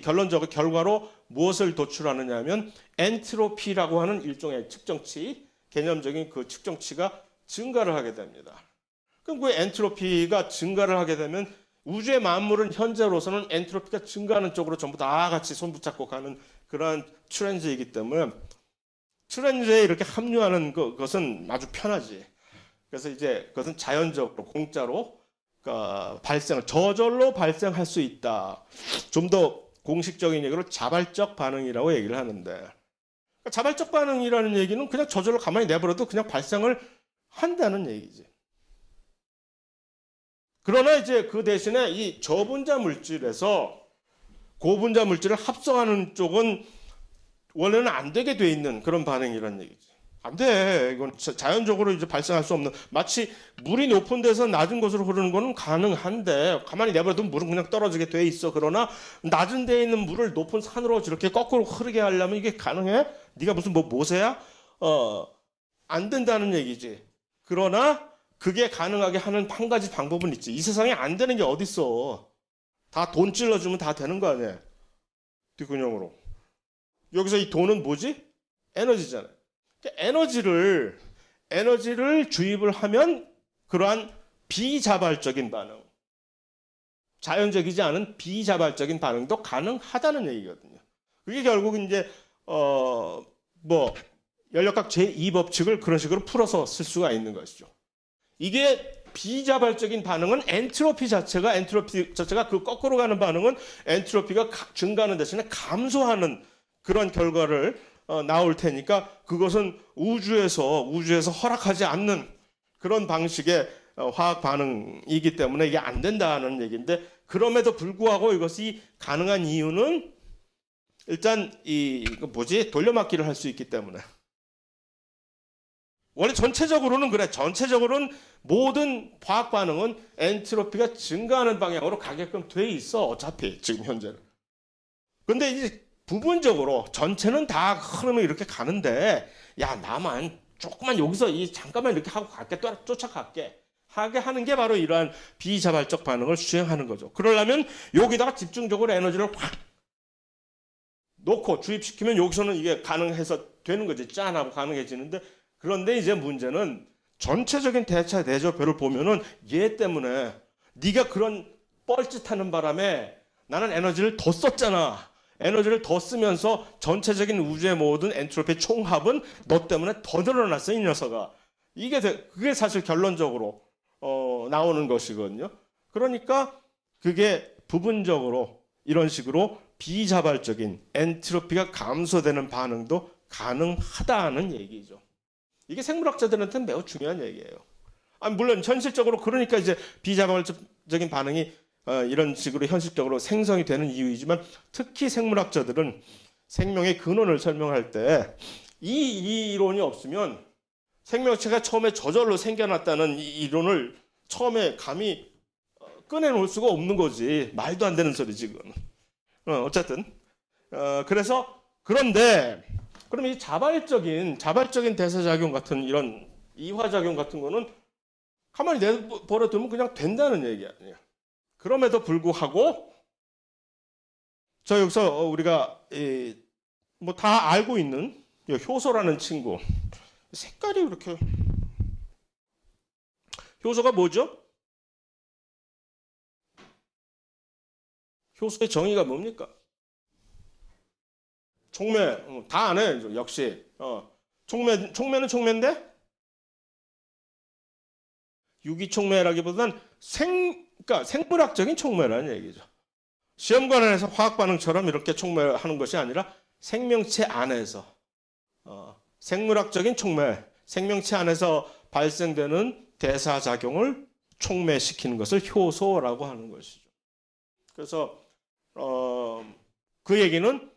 결론적으로 결과로 무엇을 도출하느냐 하면 엔트로피라고 하는 일종의 측정치, 개념적인 그 측정치가 증가를 하게 됩니다. 그럼 그 엔트로피가 증가를 하게 되면 우주의 만물은 현재로서는 엔트로피가 증가하는 쪽으로 전부 다 같이 손붙잡고 가는 그러한 트렌드이기 때문에 트렌드에 이렇게 합류하는 것은 아주 편하지. 그래서 이제 그것은 자연적으로 공짜로 저절로 발생할 수 있다. 좀 더 공식적인 얘기로 자발적 반응이라고 얘기를 하는데, 자발적 반응이라는 얘기는 그냥 저절로 가만히 내버려도 그냥 발생을 한다는 얘기지. 그러나 이제 그 대신에 이 저분자 물질에서 고분자 물질을 합성하는 쪽은 원래는 안 되게 돼 있는 그런 반응이라는 얘기지. 안 돼. 이건 자연적으로 이제 발생할 수 없는, 마치 물이 높은 데서 낮은 곳으로 흐르는 거는 가능한데 가만히 내버려두면 물은 그냥 떨어지게 돼 있어. 그러나 낮은 데에 있는 물을 높은 산으로 이렇게 거꾸로 흐르게 하려면 이게 가능해? 네가 무슨 뭐 모세야? 안 된다는 얘기지. 그러나 그게 가능하게 하는 한 가지 방법은 있지. 이 세상에 안 되는 게 어딨어. 다 돈 찔러주면 다 되는 거 아니야. 뒷근형으로. 여기서 이 돈은 뭐지? 에너지잖아요. 에너지를 주입을 하면 그러한 비자발적인 반응, 자연적이지 않은 비자발적인 반응도 가능하다는 얘기거든요. 그게 결국 이제 뭐 연력학 제2법칙을 그런 식으로 풀어서 쓸 수가 있는 것이죠. 이게 비자발적인 반응은 엔트로피 자체가 그 거꾸로 가는 반응은 엔트로피가 증가하는 대신에 감소하는 그런 결과를 나올 테니까 그것은 우주에서 허락하지 않는 그런 방식의 화학 반응이기 때문에 이게 안 된다는 얘기인데, 그럼에도 불구하고 이것이 가능한 이유는 일단 돌려막기를 할 수 있기 때문에. 원래 전체적으로는 그래. 전체적으로는 모든 화학 반응은 엔트로피가 증가하는 방향으로 가게끔 돼 있어. 어차피 지금 현재는. 근데 이제 부분적으로 전체는 다 흐름이 이렇게 가는데, 야 나만 조금만 여기서 잠깐만 이렇게 하고 갈게, 또 쫓아갈게 하게 하는 게 바로 이러한 비자발적 반응을 수행하는 거죠. 그러려면 여기다가 집중적으로 에너지를 확 놓고 주입시키면 여기서는 이게 가능해서 되는 거지. 짠하고 가능해지는데, 그런데 이제 문제는 전체적인 대차 대조표를 보면은 얘 때문에 네가 그런 뻘짓하는 바람에 나는 에너지를 더 썼잖아. 에너지를 더 쓰면서 전체적인 우주의 모든 엔트로피 총합은 너 때문에 더 늘어났어, 이 녀석아. 그게 사실 결론적으로 나오는 것이거든요. 그러니까 그게 부분적으로 이런 식으로 비자발적인 엔트로피가 감소되는 반응도 가능하다는 얘기죠. 이게 생물학자들한테는 매우 중요한 얘기예요. 물론 현실적으로 그러니까 이제 비자발적인 반응이 이런 식으로 현실적으로 생성이 되는 이유이지만, 특히 생물학자들은 생명의 근원을 설명할 때 이 이론이 없으면 생명체가 처음에 저절로 생겨났다는 이 이론을 처음에 감히 꺼내놓을 수가 없는 거지. 말도 안 되는 소리지 그건. 어쨌든 그런데 그럼 이 자발적인 대사작용 같은 이런 이화작용 같은 거는 가만히 내버려두면 그냥 된다는 얘기 아니에요. 그럼에도 불구하고 여기서 우리가 뭐 다 알고 있는 효소라는 친구, 색깔이 이렇게, 효소가 뭐죠? 효소의 정의가 뭡니까? 촉매. 다 아네 역시. 촉매는 촉매인데 유기촉매라기보다는 그러니까 생물학적인 촉매라는 얘기죠. 시험관에서 화학 반응처럼 이렇게 촉매하는 것이 아니라 생명체 안에서 생물학적인 촉매, 생명체 안에서 발생되는 대사작용을 촉매시키는 것을 효소라고 하는 것이죠. 그래서 그 얘기는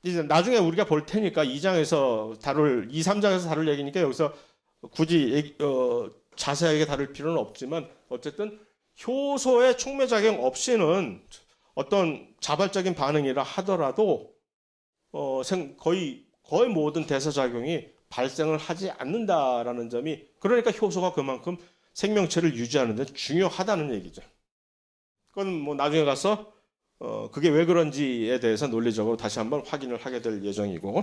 이제 나중에 우리가 볼 테니까 2장에서 3장에서 다룰 얘기니까 여기서 굳이 자세하게 다룰 필요는 없지만, 어쨌든 효소의 촉매작용 없이는 어떤 자발적인 반응이라 하더라도 거의 모든 대사작용이 발생을 하지 않는다라는 점이, 그러니까 효소가 그만큼 생명체를 유지하는 데 중요하다는 얘기죠. 그건 뭐 나중에 가서 그게 왜 그런지에 대해서 논리적으로 다시 한번 확인을 하게 될 예정이고.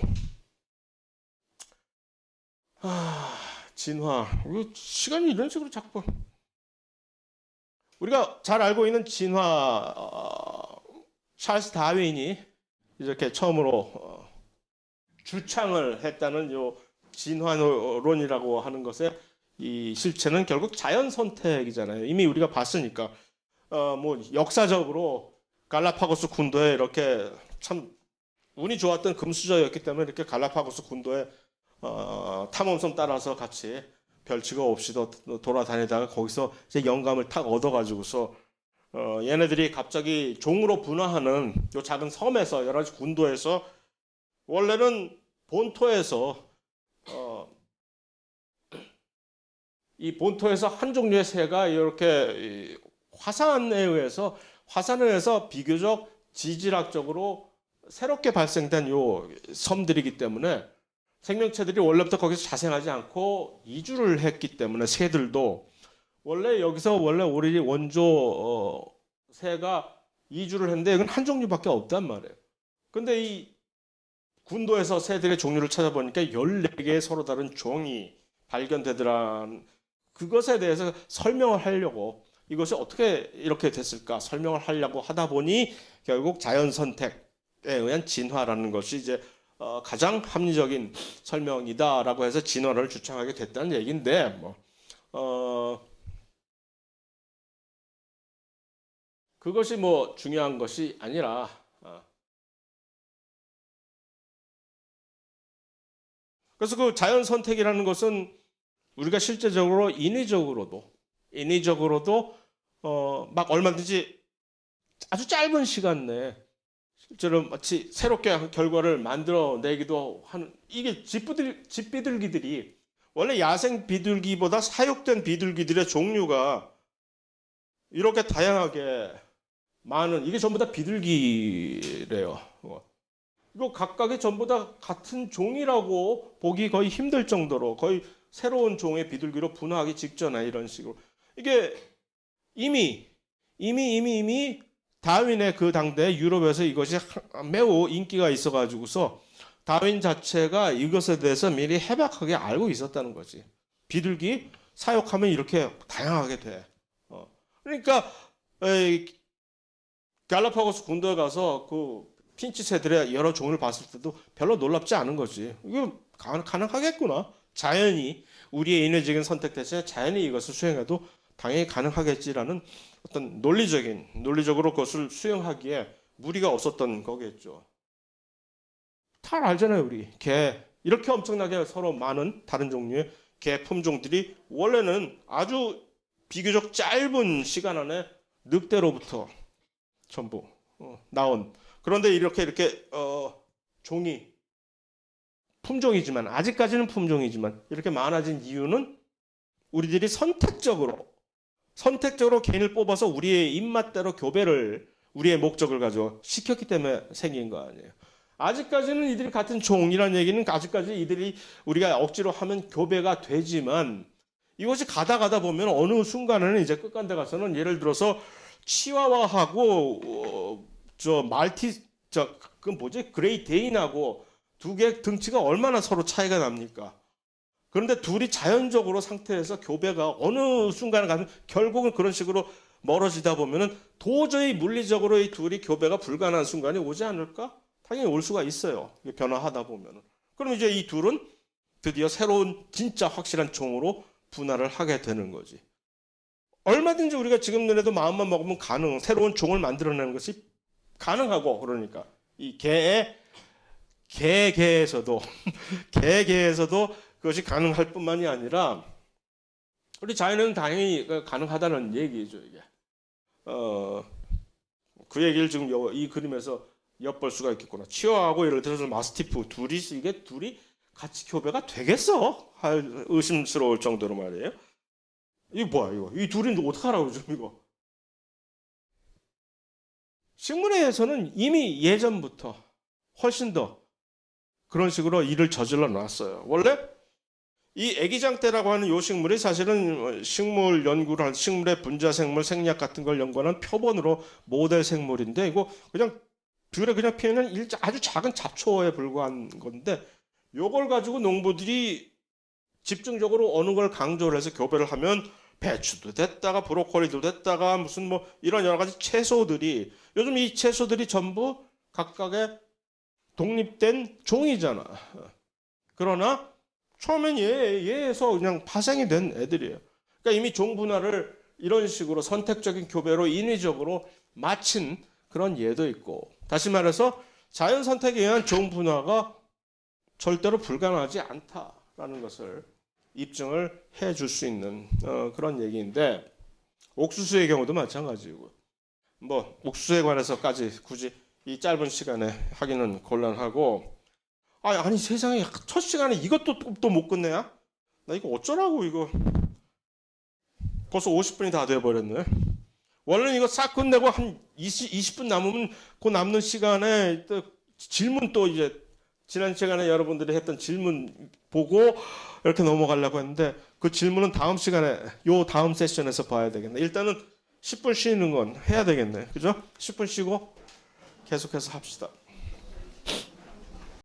진화. 시간이 이런 식으로 자꾸. 우리가 잘 알고 있는 진화, 찰스 다윈이 이렇게 처음으로 주창을 했다는 요 진화론이라고 하는 것의 이 실체는 결국 자연 선택이잖아요. 이미 우리가 봤으니까. 뭐 역사적으로 갈라파고스 군도에 이렇게 참 운이 좋았던 금수저였기 때문에 이렇게 갈라파고스 군도에 탐험선 따라서 같이 별치고 없이 돌아다니다가 거기서 이제 영감을 탁 얻어가지고서 얘네들이 갑자기 종으로 분화하는 요 작은 섬에서, 여러 가지 군도에서 원래는 본토에서 이 본토에서 한 종류의 새가 이렇게 화산에 의해서 비교적 지질학적으로 새롭게 발생된 요 섬들이기 때문에 생명체들이 원래부터 거기서 자생하지 않고 이주를 했기 때문에 새들도 원래 여기서 원래 우리 원조 새가 이주를 했는데 이건 한 종류밖에 없단 말이에요. 근데 이 군도에서 새들의 종류를 찾아보니까 14개의 서로 다른 종이 발견되더란 그것에 대해서 설명을 하려고 이것이 어떻게 이렇게 됐을까 설명을 하려고 하다 보니 결국 자연 선택에 의한 진화라는 것이 이제 가장 합리적인 설명이다라고 해서 진화를 주창하게 됐다는 얘기인데 그것이 중요한 것이 아니라 그래서 그 자연 선택이라는 것은 우리가 실제적으로 인위적으로도 막 얼마든지 아주 짧은 시간 내에 실제로 마치 새롭게 결과를 만들어내기도 하는 이게 집비둘기들이 원래 야생 비둘기보다 사육된 비둘기들의 종류가 이렇게 다양하게 많은 이게 전부 다 비둘기래요. 이거 각각이 전부 다 같은 종이라고 보기 거의 힘들 정도로 거의 새로운 종의 비둘기로 분화하기 직전에 이런 식으로 이게 이미 다윈의 그 당대 유럽에서 이것이 매우 인기가 있어가지고서 다윈 자체가 이것에 대해서 미리 해박하게 알고 있었다는 거지. 비둘기 사육하면 이렇게 다양하게 돼. 그러니까 갈라파고스 군도에 가서 그 핀치 새들의 여러 종을 봤을 때도 별로 놀랍지 않은 거지. 이거 가능하겠구나. 자연이 우리의 인위적인 선택 대신에 자연이 이것을 수행해도 당연히 가능하겠지라는 어떤 논리적으로 그것을 수행하기에 무리가 없었던 거겠죠. 잘 알잖아요, 우리 개 이렇게 엄청나게 서로 많은 다른 종류의 개 품종들이 원래는 아주 비교적 짧은 시간 안에 늑대로부터 전부 나온 그런데 이렇게 종이 품종이지만 아직까지는 품종이지만 이렇게 많아진 이유는 우리들이 선택적으로 개인을 뽑아서 우리의 입맛대로 교배를 우리의 목적을 가지고 시켰기 때문에 생긴 거 아니에요. 아직까지는 이들이 같은 종이라는 얘기는 아직까지 이들이 우리가 억지로 하면 교배가 되지만 이것이 가다 보면 어느 순간에는 이제 끝간데 가서는 예를 들어서 치와와하고 그레이트 데인하고 두 개 등치가 얼마나 서로 차이가 납니까? 그런데 둘이 자연적으로 상태에서 교배가 어느 순간에 가면 결국은 그런 식으로 멀어지다 보면은 도저히 물리적으로 이 둘이 교배가 불가능한 순간이 오지 않을까? 당연히 올 수가 있어요. 변화하다 보면은. 그럼 이제 이 둘은 드디어 새로운 진짜 확실한 종으로 분화를 하게 되는 거지. 얼마든지 우리가 지금 눈에도 마음만 먹으면 새로운 종을 만들어내는 것이 가능하고 그러니까 이 개에서도 그것이 가능할 뿐만이 아니라 우리 자연은 당연히 가능하다는 얘기죠 이게. 그 얘기를 지금 이 그림에서 엿볼 수가 있겠구나. 치와하고 예를 들어서 마스티프 둘이 같이 교배가 되겠어? 의심스러울 정도로 말이에요. 이거 뭐야 이거? 이 둘이 어떡하라고 좀 이거? 식물에서는 이미 예전부터 훨씬 더 그런 식으로 일을 저질러 놨어요. 원래 이 애기장대라고 하는 요 식물이 사실은 식물 연구를 한 식물의 분자생물 생리학 같은 걸 연구하는 표본으로 모델 생물인데 이거 그냥 들에 그냥 피어있는 아주 작은 잡초에 불과한 건데 요걸 가지고 농부들이 집중적으로 어느 걸 강조를 해서 교배를 하면 배추도 됐다가 브로콜리도 됐다가 무슨 이런 여러 가지 채소들이 요즘 이 채소들이 전부 각각의 독립된 종이잖아. 그러나 처음엔 얘에서 그냥 파생이 된 애들이에요. 그러니까 이미 종 분화를 이런 식으로 선택적인 교배로 인위적으로 마친 그런 예도 있고 다시 말해서 자연 선택에 의한 종 분화가 절대로 불가능하지 않다라는 것을 입증을 해줄 수 있는 그런 얘기인데 옥수수의 경우도 마찬가지고 옥수수에 관해서까지 굳이 이 짧은 시간에 하기는 곤란하고 아니 세상에 첫 시간에 이것도 또 못 끝내야? 나 이거 어쩌라고 이거 벌써 50분이 다 돼버렸네. 원래는 이거 싹 끝내고 한 20분 남으면 그 남는 시간에 질문 또 이제 지난 시간에 여러분들이 했던 질문 보고 이렇게 넘어가려고 했는데 그 질문은 다음 시간에 요 다음 세션에서 봐야 되겠네. 일단은 10분 쉬는 건 해야 되겠네. 그죠? 10분 쉬고 계속해서 합시다.